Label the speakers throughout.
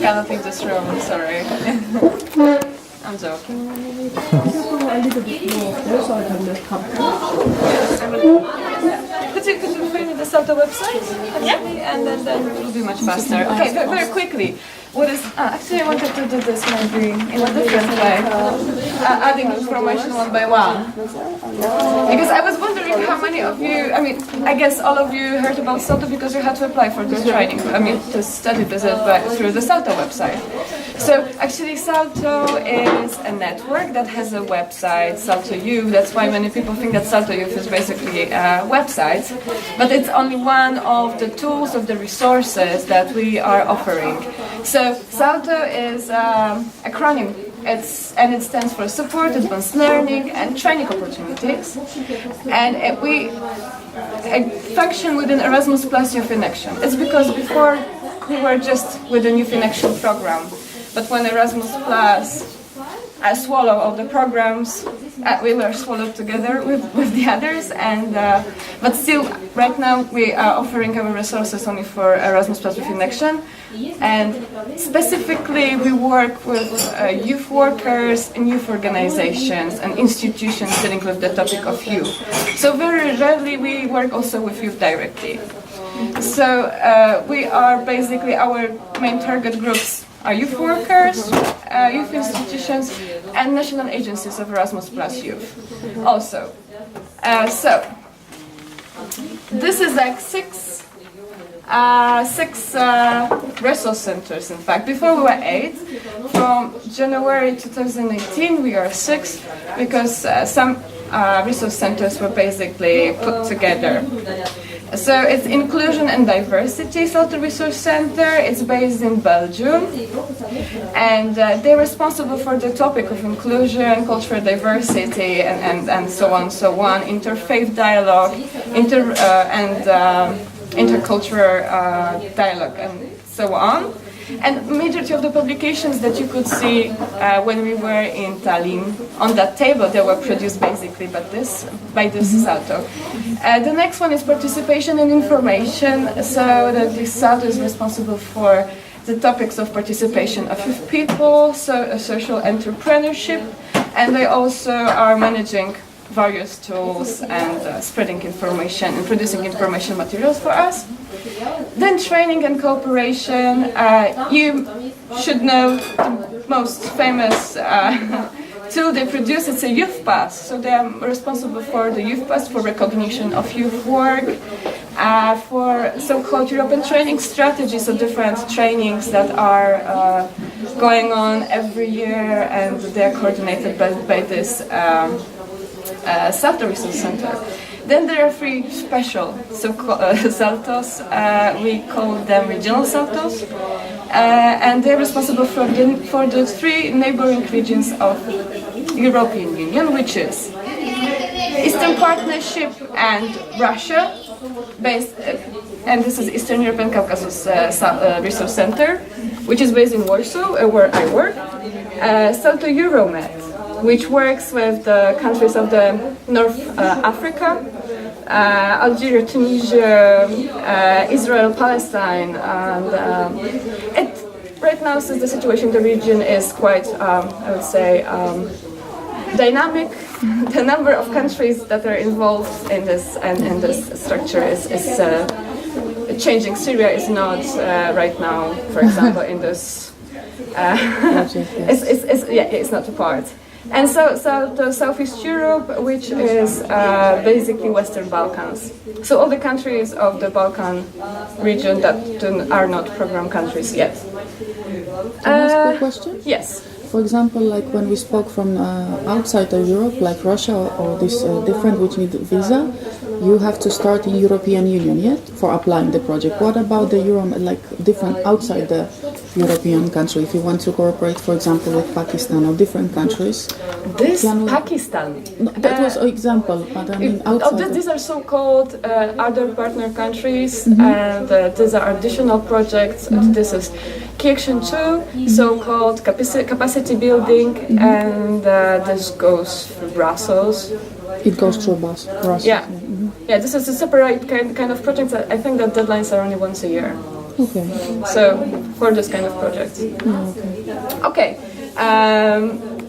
Speaker 1: cannot leave this room, sorry. I'm joking.
Speaker 2: A little bit more so I can just come.
Speaker 1: Could you find me the Salto website? Yeah. And then it will be much faster. Okay, very quickly. What is actually I wanted to do this maybe in a different way, adding information one by one. Because I was wondering how many of you, I mean, I guess all of you heard about Salto because you had to apply for this training, I mean, to study this through the Salto website. So actually Salto is a network that has a website, Salto Youth. That's why many people think that Salto Youth is basically a website, but it's only one of the tools, of the resources that we are offering. So Salto is acronym. It stands for Support Advanced Learning and Training Opportunities, and we function within Erasmus Plus Youth in Action. It's because before we were just within Youth in Action program, but when Erasmus Plus swallow all the programs, we were swallowed together with the others, and but still right now we are offering our resources only for Erasmus Plus Youth in Action, and specifically we work with youth workers and youth organizations and institutions dealing with the topic of youth. So very rarely we work also with youth directly. So we are basically, our main target groups are youth workers, youth institutions, and national agencies of Erasmus Plus Youth. Also, so this is like six resource centers. In fact, before we were 8. From January 2018, we are 6 because some resource centers were basically put together. So it's Inclusion and Diversity Salto Resource Center. It's based in Belgium, and they're responsible for the topic of inclusion, cultural diversity, and so on, interfaith dialogue, intercultural dialogue, and so on. And majority of the publications that you could see when we were in Tallinn on that table, they were produced basically by this Salto. The next one is participation and information. So that this Salto is responsible for the topics of participation of youth people, so social entrepreneurship, and they also are managing various tools and spreading information and producing information materials for us. Then training and cooperation. You should know the most famous tool they produce. It's a youth pass. So they are responsible for the youth pass, for recognition of youth work, for so-called European training strategies, so different trainings that are going on every year, and they are coordinated by this Salto Resource Center. Then there are 3 special Saltos. We call them regional Saltos, and they're responsible for the 3 neighboring regions of European Union, which is Eastern Partnership and Russia, and this is Eastern European Caucasus Resource Center, which is based in Warsaw, where I work. Salto Euromed, which works with the countries of the North Africa, Algeria, Tunisia, Israel, Palestine, and right now, since the situation in the region is quite, I would say, dynamic, the number of countries that are involved in this structure is changing. Syria is not right now, for example, in this. It's not a part. And so the Southeast Europe, which is basically Western Balkans. So all the countries of the Balkan region that are not program countries yet.
Speaker 3: Can I ask a question?
Speaker 1: Yes.
Speaker 3: For example, like when we spoke from outside of Europe, like Russia or this different which need visa, you have to start in European Union yet for applying the project. What about the like different outside the European country? If you want to cooperate, for example, with Pakistan or different countries.
Speaker 1: Pakistan?
Speaker 3: No, that was an example, but I mean outside.
Speaker 1: These are so-called other partner countries, and these are additional projects. This is Key Action 2, so-called capacity building, and this goes through Brussels.
Speaker 3: It goes through Brussels.
Speaker 1: Yeah. Yeah, this is a separate kind of project. I think that deadlines are only once a year.
Speaker 3: Okay.
Speaker 1: So for this kind of projects. Okay.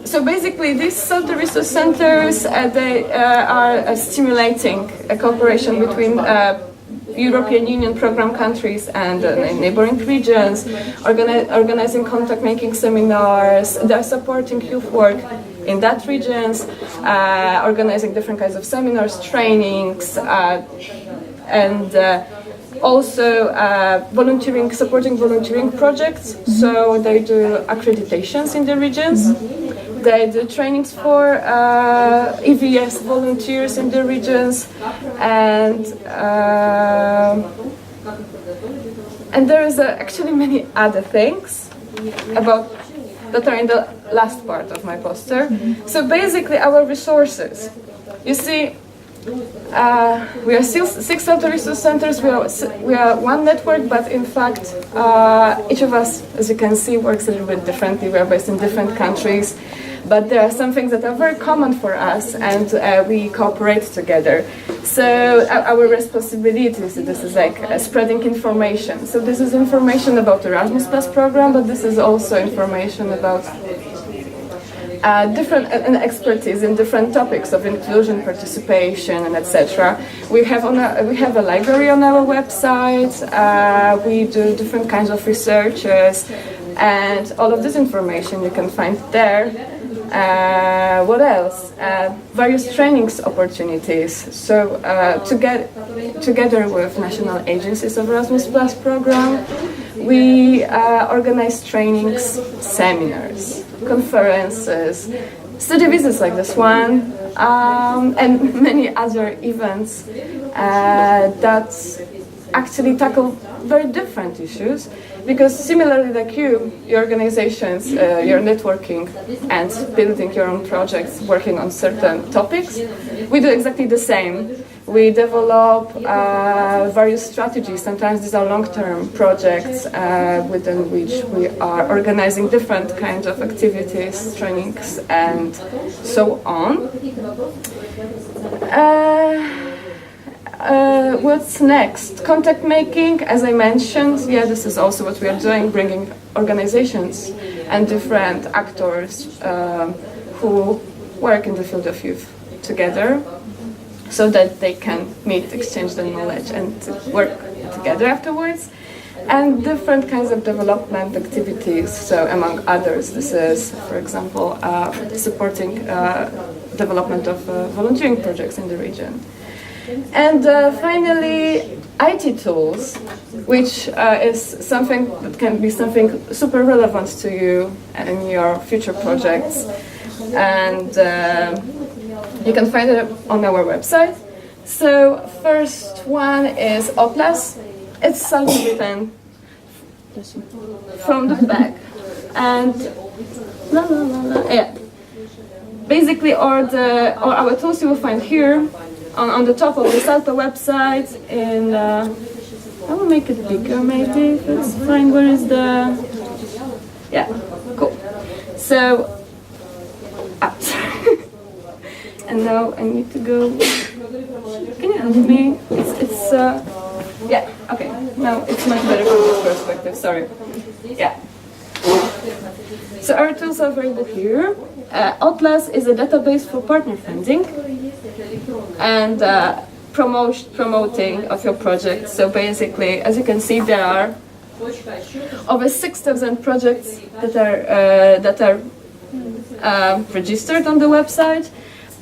Speaker 1: So basically, these Salto resource centers they are stimulating a cooperation between European Union program countries and neighboring regions, organizing contact making seminars. They're supporting youth work in that regions, organizing different kinds of seminars, trainings, and also volunteering, supporting volunteering projects. So they do accreditations in the regions. They do trainings for EVS volunteers in the regions, and there is actually many other things about that are in the last part of my poster. So basically, our resources. You see, we are still 6 Salto resource centers. We are one network, but in fact, each of us, as you can see, works a little bit differently. We are based in different countries. But there are some things that are very common for us, and we cooperate together. So our responsibilities, this is like spreading information. So this is information about the Erasmus Plus program, but this is also information about different expertise in different topics of inclusion, participation, and etc. We have a library on our website. We do different kinds of researches, and all of this information you can find there. What else? Various trainings opportunities. So together with national agencies of Erasmus Plus program, we organize trainings, seminars, conferences, study visits like this one, and many other events that actually tackle very different issues. Because similarly like your organizations, you're networking and building your own projects, working on certain topics, we do exactly the same. We develop various strategies. Sometimes these are long-term projects within which we are organizing different kinds of activities, trainings, and so on. What's next? Contact making, as I mentioned, yeah, this is also what we are doing, bringing organizations and different actors who work in the field of youth together so that they can meet, exchange their knowledge, and work together afterwards. And different kinds of development activities, so among others, this is, for example, supporting development of volunteering projects in the region. And finally, IT tools, which is something that can be something super relevant to you in your future projects. And you can find it on our website. So first one is Atlas. It's Salto written from the back. And yeah. Basically, all our tools you will find here on the top of the Salto website. And I will make it bigger, maybe if it's fine. Where is the? Yeah, cool. So, and now I need to go. Can you help me? It's yeah. Okay. Now it's much better from this perspective. Sorry. Yeah. So our tools are available here. Atlas is a database for partner funding and promoting of your project. So basically, as you can see, there are over 6,000 projects that are registered on the website,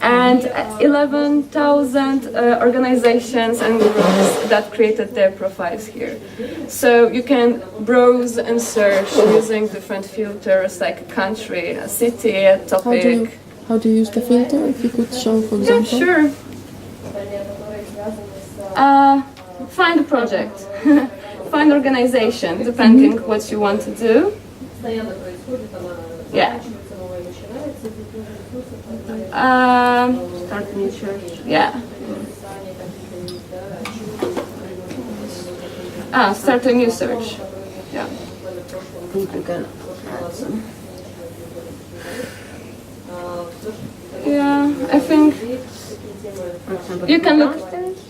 Speaker 1: and 11,000 organizations and groups that created their profiles here. So you can browse and search using different filters like country, a city, a topic.
Speaker 3: How do you use the filter? If you could show, for example.
Speaker 1: Yeah, sure. Find a project, find organization, depending what you want to do. Yeah. Start new search. Yeah. Start a new search. Yeah.
Speaker 2: You can add some.
Speaker 1: Yeah, I think you can look.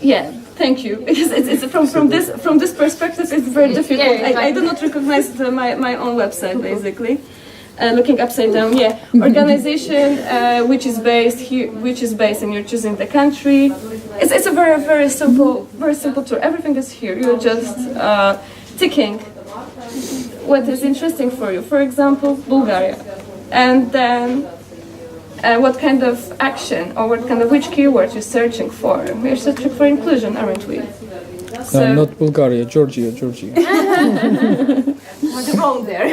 Speaker 1: Yeah, Thank you, because it's from this perspective, it's very difficult. I do not recognize my own website basically. Looking upside down, yeah. Organization which is based here, which is based, and you're choosing the country. It's a very simple tool. Everything is here. You're just ticking what is interesting for you. For example, Bulgaria, and then what kind of action or which keyword you're searching for. We're searching for inclusion, aren't we? So,
Speaker 4: not Bulgaria, Georgia.
Speaker 1: what's wrong there?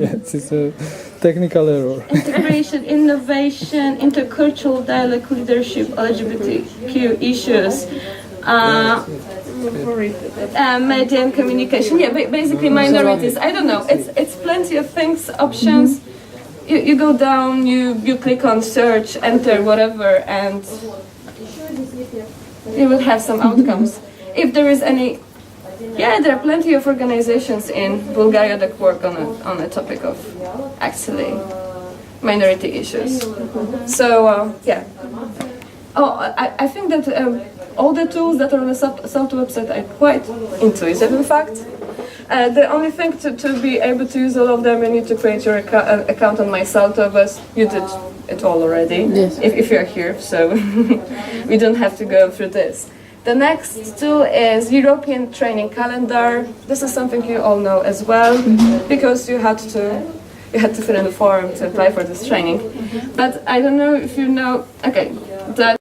Speaker 4: Yes, it's a technical error.
Speaker 1: Integration, innovation, intercultural dialogue, leadership, LGBTQ issues, media and communication. Yeah, basically minorities. I don't know. It's plenty of things, options. You go down, you click on search, enter whatever, and you will have some outcomes. If there is any, yeah, there are plenty of organizations in Bulgaria that work on a topic of actually minority issues. So yeah. Oh, I think that all the tools that are on the Salto website are quite intuitive, in fact. The only thing to be able to use all of them, you need to create your account on my Salto, but you did it all already,
Speaker 3: Yes.
Speaker 1: if you're here, so we don't have to go through this. The next tool is European Training Calendar. This is something you all know as well, because you had to fill in the form to apply for this training. But I don't know if you know, okay, that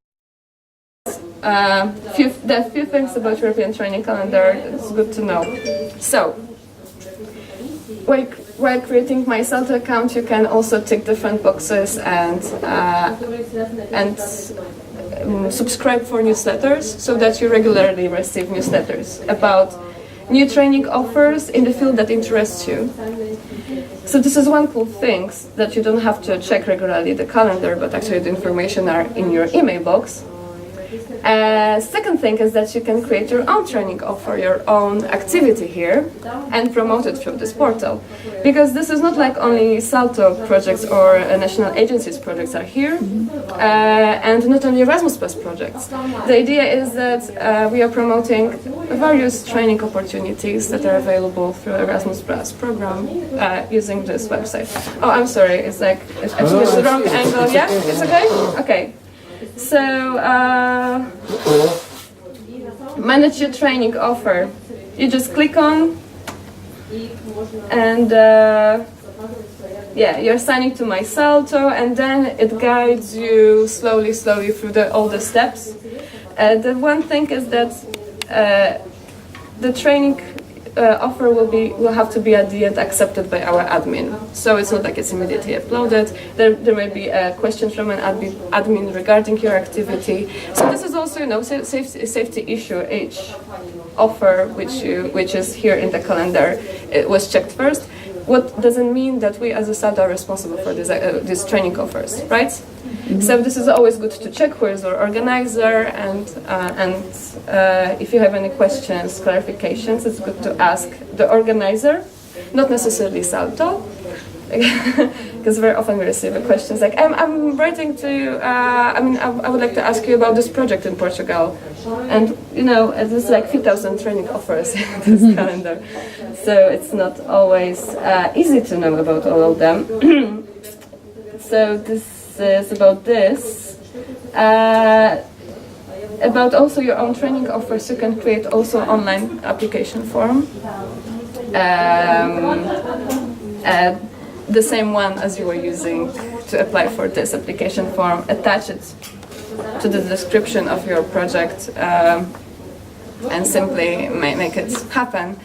Speaker 1: there are few things about European Training Calendar. It's good to know. So, while creating my Salto account, you can also tick different boxes and subscribe for newsletters, so that you regularly receive newsletters about new training offers in the field that interests you. So this is one cool thing, that you don't have to check regularly the calendar, but actually the information are in your email box. Second thing is that you can create your own training offer, your own activity here, and promote it through this portal. Because this is not like only Salto projects or national agencies projects are here, and not only Erasmus Plus projects. The idea is that we are promoting various training opportunities that are available through Erasmus Plus program using this website. Oh, I'm sorry, it's like, it's actually the wrong angle. Yeah, it's okay? Okay. So, manage your training offer. You just click on, and yeah, you're signing to my Salto, and then it guides you slowly through all the steps. The one thing is that the training offer will have to be at the end accepted by our admin. So it's not like it's immediately uploaded. There may be a question from an admin regarding your activity. So this is also, you know, safety issue. Each offer which is here in the calendar, it was checked first. What doesn't mean that we as a Salto are responsible for these training offers, right? So this is always good to check who is our organizer, and if you have any questions, clarifications, it's good to ask the organizer, not necessarily Salto, because very often we receive questions like, I'm writing to you, I would like to ask you about this project in Portugal, and you know, there's like 2,000 training offers in this calendar, so it's not always easy to know about all of them. So this is about this. About also your own training offers, you can create also online application form. The same one as you were using to apply for this application form, attach it to the description of your project, and simply make it happen.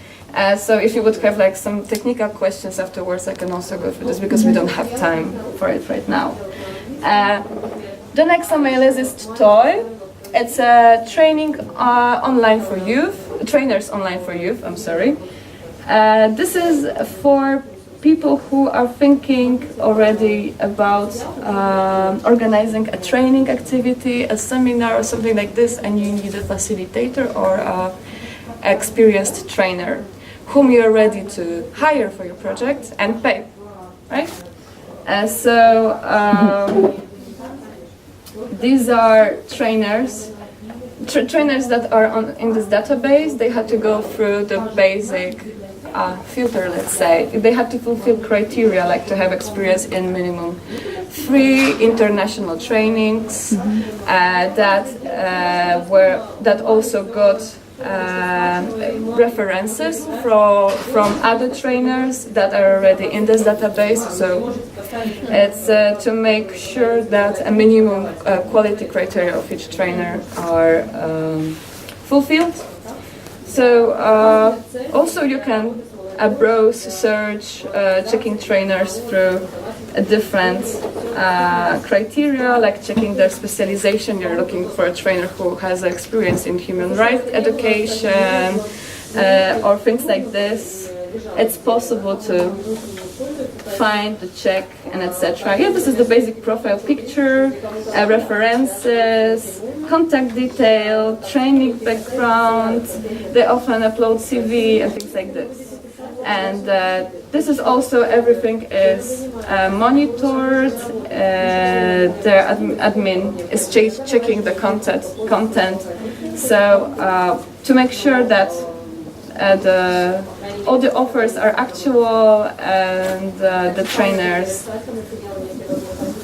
Speaker 1: So if you would have like some technical questions afterwards, I can also go through this, because we don't have time for it right now. The next on my list is TOY. It's a training online for youth, trainers online for youth, I'm sorry. This is for people who are thinking already about organizing a training activity, a seminar or something like this, and you need a facilitator or an experienced trainer whom you're ready to hire for your project and pay, right? These are trainers trainers that are in this database, they had to go through the basic filter, let's say. They had to fulfill criteria like to have experience in minimum 3 international trainings that also got references from other trainers that are already in this database. So it's to make sure that a minimum quality criteria of each trainer are fulfilled. So also you can browse, search, checking trainers through different criteria, like checking their specialization. You're looking for a trainer who has experience in human rights education or things like this. It's possible to find, to check, and etc. Yeah, this is the basic profile picture, references, contact detail, training background. They often upload CV and things like this. And this is also, everything is monitored. Their admin is checking the content. So to make sure that all the offers are actual and the trainers,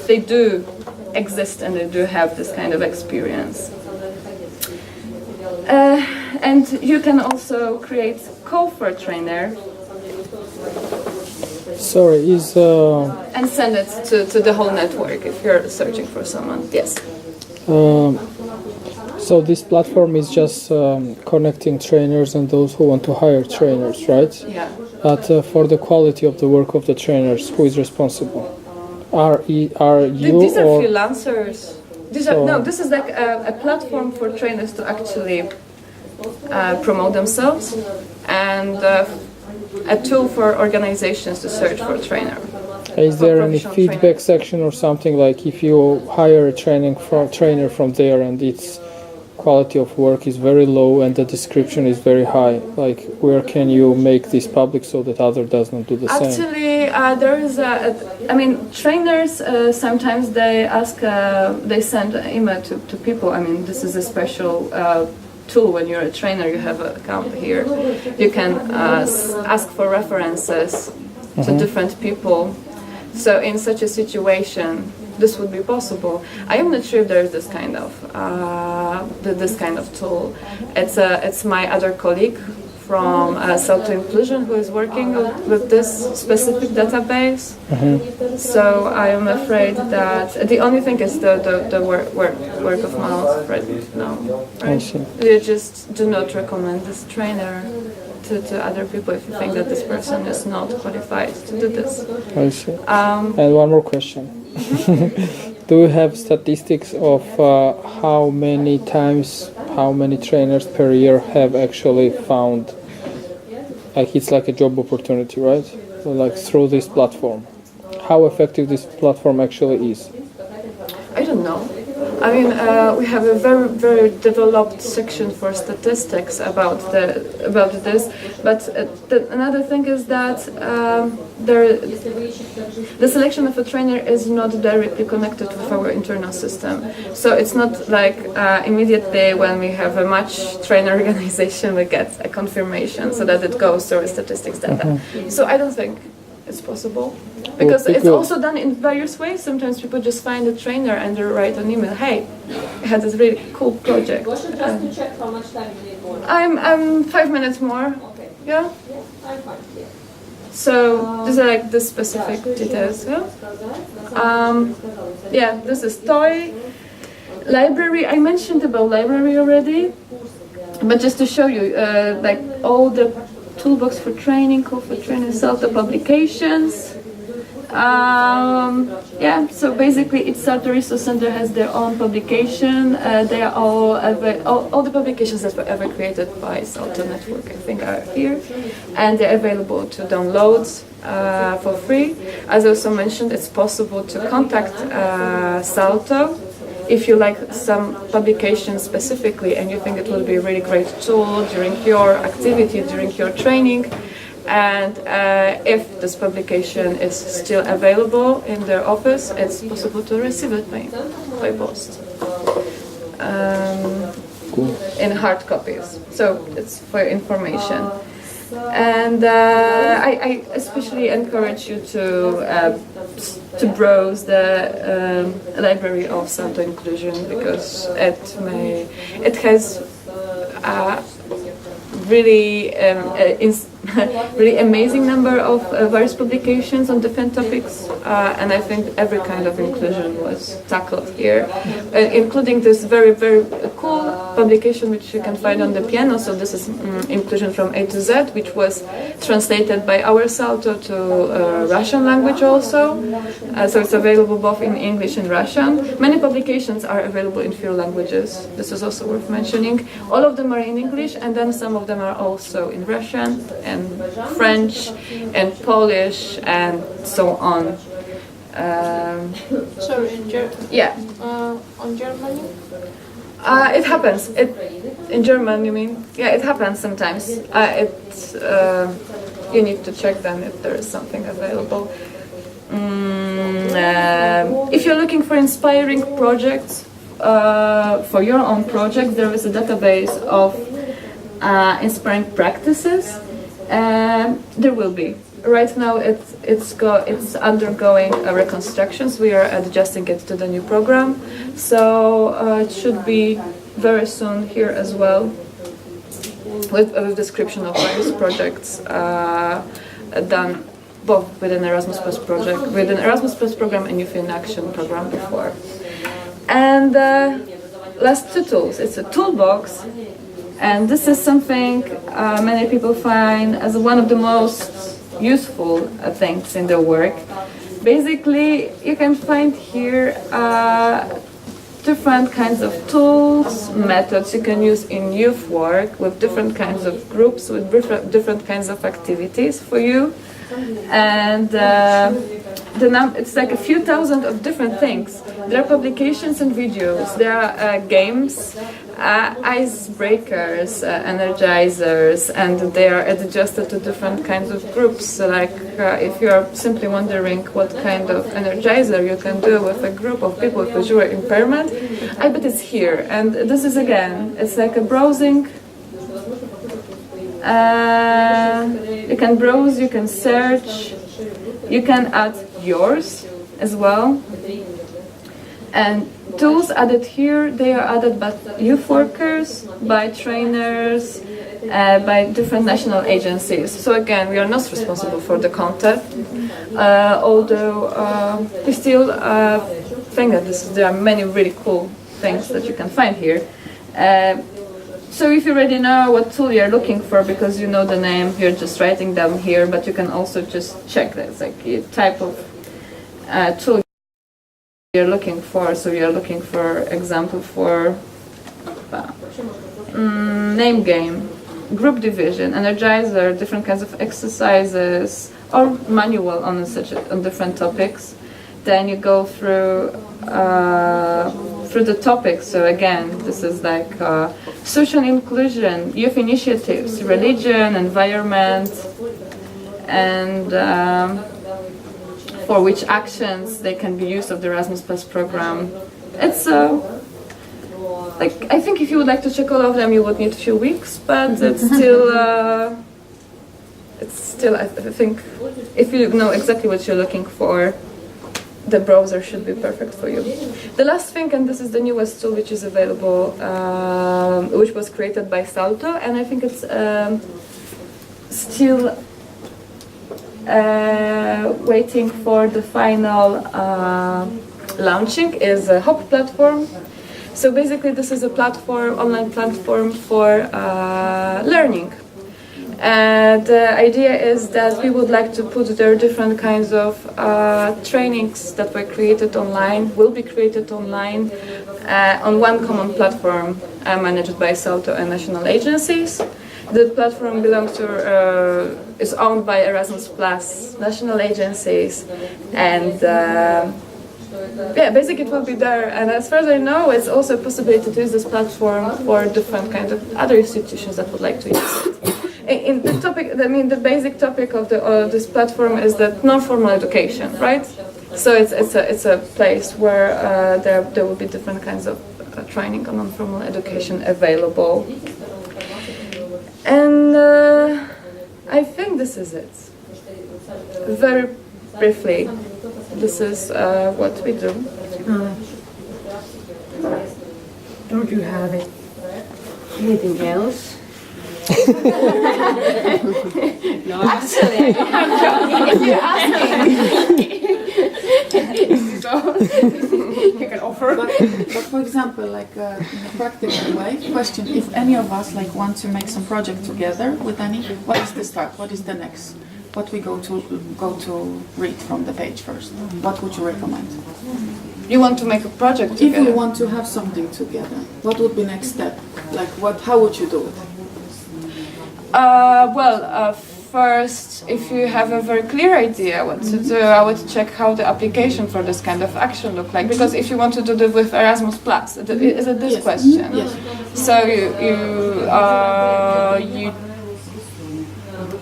Speaker 1: they do exist and they do have this kind of experience. And you can also create call for a trainer.
Speaker 4: Sorry, is
Speaker 1: And send it to the whole network if you're searching for someone. Yes.
Speaker 4: so this platform is just connecting trainers and those who want to hire trainers, right?
Speaker 1: Yeah.
Speaker 4: But for the quality of the work of the trainers, who is responsible? Are you
Speaker 1: These are
Speaker 4: or
Speaker 1: freelancers. This is like a platform for trainers to actually promote themselves, and a tool for organizations to search for a trainer.
Speaker 4: is there any
Speaker 1: professional
Speaker 4: feedback section or something, like if you hire a trainer from there and its quality of work is very low and the description is very high, like where can you make this public so that other does not do the same?
Speaker 1: Actually, there is trainers sometimes they ask, they send an email to people. I mean, this is a special tool. When you're a trainer, you have an account here. You can ask for references to different people. So in such a situation, this would be possible. I am not sure if there is this kind of tool. It's my other colleague from Salto Inclusion who is working with this specific database. So I am afraid that the only thing is the word of mouth right now.
Speaker 4: I see.
Speaker 1: You just do not recommend this trainer to other people if you think that this person is not qualified to do this.
Speaker 4: I see. And one more question. Do you have statistics of how many trainers per year have actually found, like it's like a job opportunity, right? So like through this platform. How effective this platform actually is?
Speaker 1: I don't know. I mean, we have a very, very developed section for statistics about this. But another thing is that the selection of a trainer is not directly connected with our internal system. So it's not like immediately when we have a match trainer organization, we get a confirmation so that it goes through statistics data. So I don't think it's possible. Because it's also done in various ways. Sometimes people just find a trainer and they write an email, hey, I had this really cool project.
Speaker 5: Just to check how much time you need more.
Speaker 1: I'm 5 minutes more.
Speaker 5: Okay.
Speaker 1: Yeah?
Speaker 5: I'm fine. Yeah.
Speaker 1: So these are like the specific details. Yeah? Yeah, this is toy. Library, I mentioned about library already. But just to show you, like all the toolbox for training, call for training, Salto publications. Yeah, so basically each Salto Resource Center has their own publication. They are all the publications that were ever created by Salto Network, I think, are here. And they're available to download for free. As I also mentioned, it's possible to contact Salto if you like some publication specifically and you think it will be a really great tool during your activity, during your training. And if this publication is still available in their office, it's possible to receive it by post.
Speaker 4: Cool.
Speaker 1: in hard copies. So it's for your information. And I especially encourage you to browse the library of Salto Inclusion, because it has really really amazing number of various publications on different topics, and I think every kind of inclusion was tackled here, including this very cool publication which you can find on the piano. So this is inclusion from A to Z, which was translated by our Salto to Russian language also, so it's available both in English and Russian. Many publications are available in few languages, this is also worth mentioning. All of them are in English, and then some of them are also in Russian and French and Polish and so on.
Speaker 6: Sorry,
Speaker 1: Yeah.
Speaker 6: on Germany?
Speaker 1: It happens. In German, you mean? Yeah, it happens sometimes. You need to check then if there is something available. If you're looking for inspiring projects for your own project, there is a database of inspiring practices. There will be. Right now, it's undergoing reconstructions. We are adjusting it to the new program, so it should be very soon here as well, with a description of various projects done both within Erasmus Plus project, within Erasmus Plus program and Youth in Action program before. And last two tools. It's a toolbox. And this is something many people find as one of the most useful things in their work. Basically, you can find here different kinds of tools, methods you can use in youth work with different kinds of groups, with different kinds of activities for you. And it's like a few thousand of different things. There are publications and videos, there are games, icebreakers, energizers, and they are adjusted to different kinds of groups. Like if you are simply wondering what kind of energizer you can do with a group of people with visual impairment, I bet it's here. And this is again, it's like a browsing. You can browse, you can search, you can add yours as well. And tools added here, they are added by youth workers, by trainers, by different national agencies. So again, we are not responsible for the content, although we still think that there are many really cool things that you can find here. So if you already know what tool you're looking for, because you know the name, you're just writing them here, but you can also just check that it's like a type of tool you're looking for. So you're looking for example for name game, group division, energizer, different kinds of exercises, or manual on different topics. Then you go through the topics. So again, this is like social inclusion, youth initiatives, religion, environment, and for which actions they can be used of the Erasmus Plus program. It's like, I think if you would like to check all of them, you would need a few weeks, but it's still I think if you know exactly what you're looking for, the browser should be perfect for you. The last thing, and this is the newest tool which is available, which was created by Salto, and I think it's still waiting for the final launching, is a Hop platform. So basically this is a platform, online platform for learning. And the idea is that we would like to put there different kinds of trainings that were created online, will be created online on one common platform managed by Salto and national agencies. The platform belongs to, is owned by Erasmus Plus national agencies, and yeah, basically it will be there. And as far as I know, it's also a possibility to use this platform for different kinds of other institutions that would like to use it. In the topic, I mean, the basic topic of this platform is that non-formal education, right? So it's a place where there will be different kinds of training on non-formal education available. And I think this is it. Very briefly, this is what we do.
Speaker 2: Don't you have it? Anything else?
Speaker 1: Actually, I'm joking. If you ask me, so you can offer.
Speaker 3: But for example, like in a practical way, question: if any of us like want to make some project together with any, what is the start? What is the next? What we go to read from the page first? What would you recommend?
Speaker 1: You want to make a project
Speaker 3: If
Speaker 1: together?
Speaker 3: we want to have something together, what would be next step? Like what? How would you do it?
Speaker 1: First, if you have a very clear idea what to do, I would check how the application for this kind of action look like. Because if you want to do it with Erasmus Plus, is it this
Speaker 3: Yes.
Speaker 1: question?
Speaker 3: Yes.
Speaker 1: So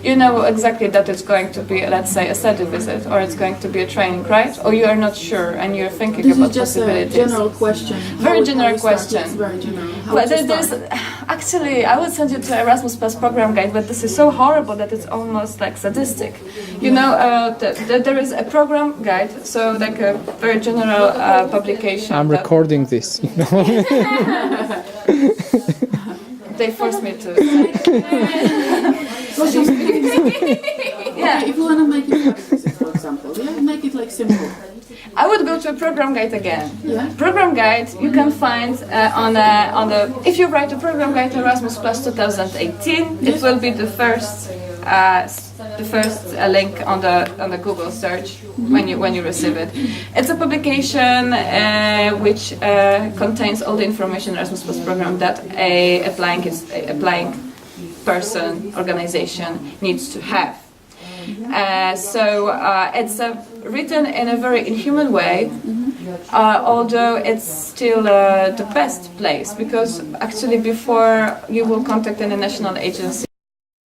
Speaker 1: you know exactly that it's going to be, let's say, a study visit, or it's going to be a training, right? Or you are not sure and you're thinking
Speaker 3: This
Speaker 1: about
Speaker 3: is just a
Speaker 1: possibilities.
Speaker 3: general question.
Speaker 1: Very general question.
Speaker 3: It's very general. How
Speaker 1: But
Speaker 3: to
Speaker 1: there's
Speaker 3: start?
Speaker 1: actually, I would send you to Erasmus Plus program guide, but this is so horrible that it's almost like sadistic. You know, there is a program guide, so like a very general publication.
Speaker 4: I'm
Speaker 1: that
Speaker 4: recording this.
Speaker 1: They forced me to.
Speaker 3: Yeah. If you want to make it practice, for example, yeah, make it like simple.
Speaker 1: I would go to a program guide again.
Speaker 3: Yeah.
Speaker 1: Program guide you can find on the. If you write a program guide Erasmus Plus 2018, it will be the first link on the Google search when you receive it. It's a publication which contains all the information Erasmus Plus program that a applying person, organization needs to have. It's written in a very inhuman way, although it's still the best place, because actually before you will contact any national agency,